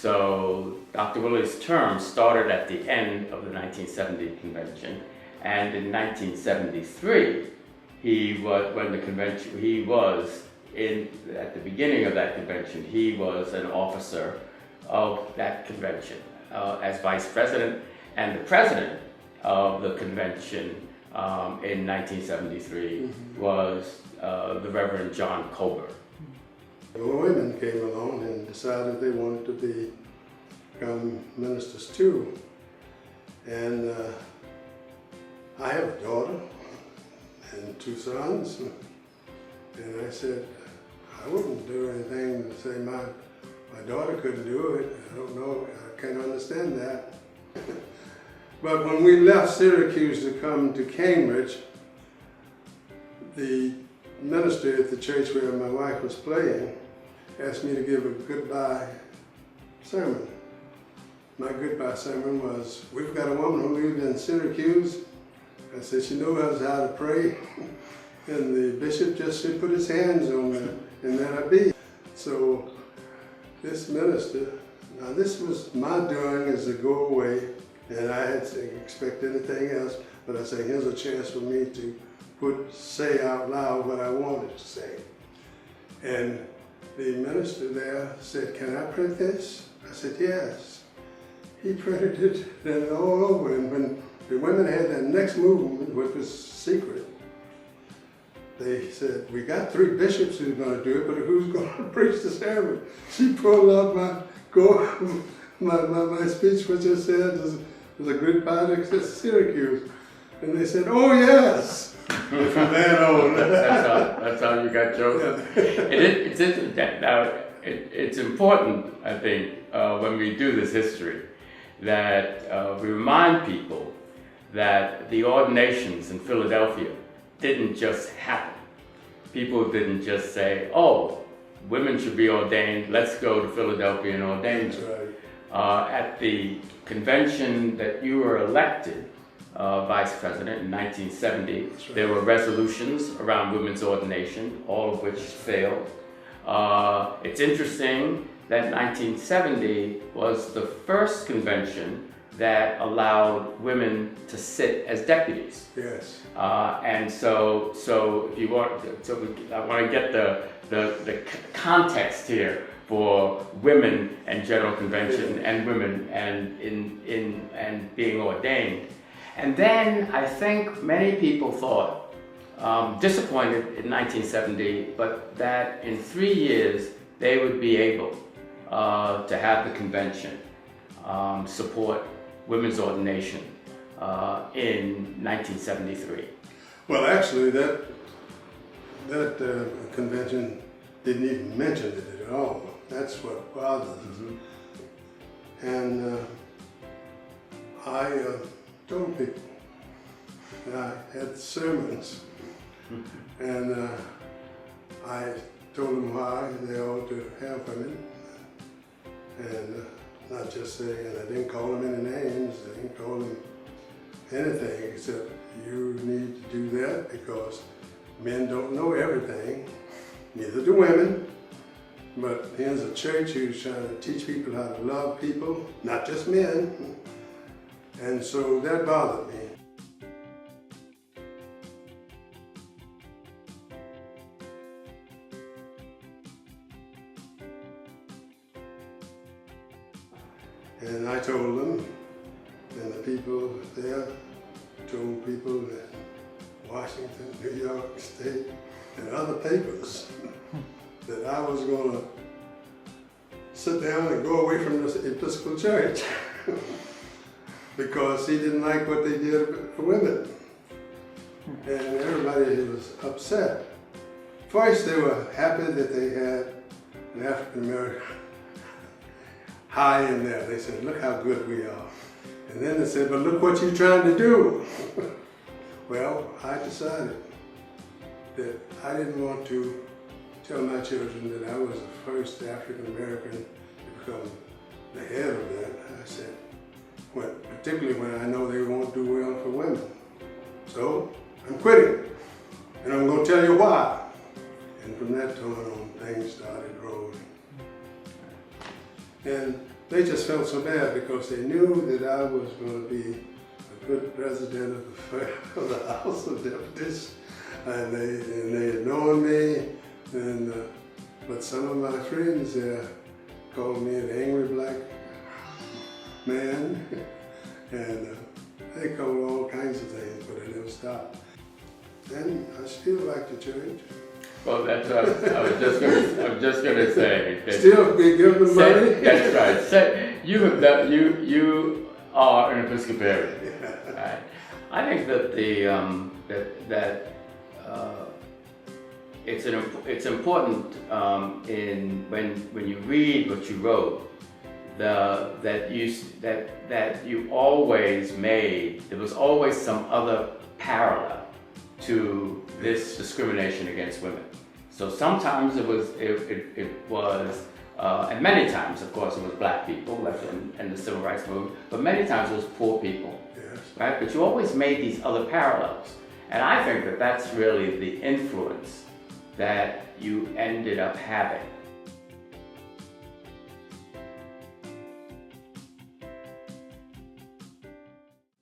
So Dr. Willie's term started at the end of the 1970 convention, and in 1973, at the beginning of that convention, he was an officer of that convention as vice president, and the president of the convention in 1973 was the Reverend John Colbert. The women came along and decided they wanted to become ministers too. And I have a daughter and 2 sons, and I said, I wouldn't do anything to say my daughter couldn't do it. I don't know, I can't understand that. But when we left Syracuse to come to Cambridge, the minister at the church where my wife was playing asked me to give a goodbye sermon. My goodbye sermon was, we've got a woman who lives in Syracuse. I said, she knows how to pray. And the bishop just should put his hands on her, and let her be. So this minister, now this was my doing as a go away, and I hadn't expected anything else, but I said, here's a chance for me to say out loud what I wanted to say. And the minister there said, can I print this? I said, yes. He printed it and all over, and when the women had their next movement, which was secret, they said, we got 3 bishops who's going to do it, but who's going to preach the sermon? She pulled out my speech, which I said was a good part of Syracuse. And they said, oh yes. And from then on. That's how you got chosen. It's important, I think, when we do this history, that we remind people that the ordinations in Philadelphia didn't just happen. People didn't just say, oh, women should be ordained, let's go to Philadelphia and ordain them. Right. At the convention that you were elected vice president in 1970, right, there were resolutions around women's ordination, all of which failed. It's interesting that 1970 was the first convention that allowed women to sit as deputies. Yes. And so if you want, I want to get the context here for women and General Convention and women and being ordained. And then I think many people thought, disappointed in 1970, but that in 3 years they would be able to have the convention support women's ordination in 1973. Well, actually, that convention didn't even mention it at all. That's what bothers us. Mm-hmm. And I told people, and I had sermons, and I told them why they ought to have women, and not just saying, and I didn't call them any names, I didn't call them anything except you need to do that because men don't know everything, neither do women. But here's a church who's trying to teach people how to love people, not just men. And so that bothered me. And I told them, and the people there told people in Washington, New York State, and other papers that I was going to sit down and go away from the Episcopal Church because he didn't like what they did for women. And everybody was upset. First, they were happy that they had an African American high in there. They said, look how good we are. And then they said, but look what you're trying to do. Well, I decided that I didn't want to tell my children that I was the first African American to become the head of that. I said, particularly when I know they won't do well for women. So I'm quitting, and I'm going to tell you why. And from that time on, things started rolling. And they just felt so bad because they knew that I was going to be a good president of the House of Deputies, and they had known me, but some of my friends called me an angry black man, and they called all kinds of things, but it never stopped. And I still like the church. Well, that's what I was just going to say. Still be giving the money. That's right. You are an Episcopalian. Yeah. Right. I think that it's important when you read what you wrote, that you always made, there was always some other parallel to this discrimination against women. So sometimes it was, and many times, of course, it was black people, like in the civil rights movement, but many times it was poor people, Yes. right? But you always made these other parallels. And I think that that's really the influence that you ended up having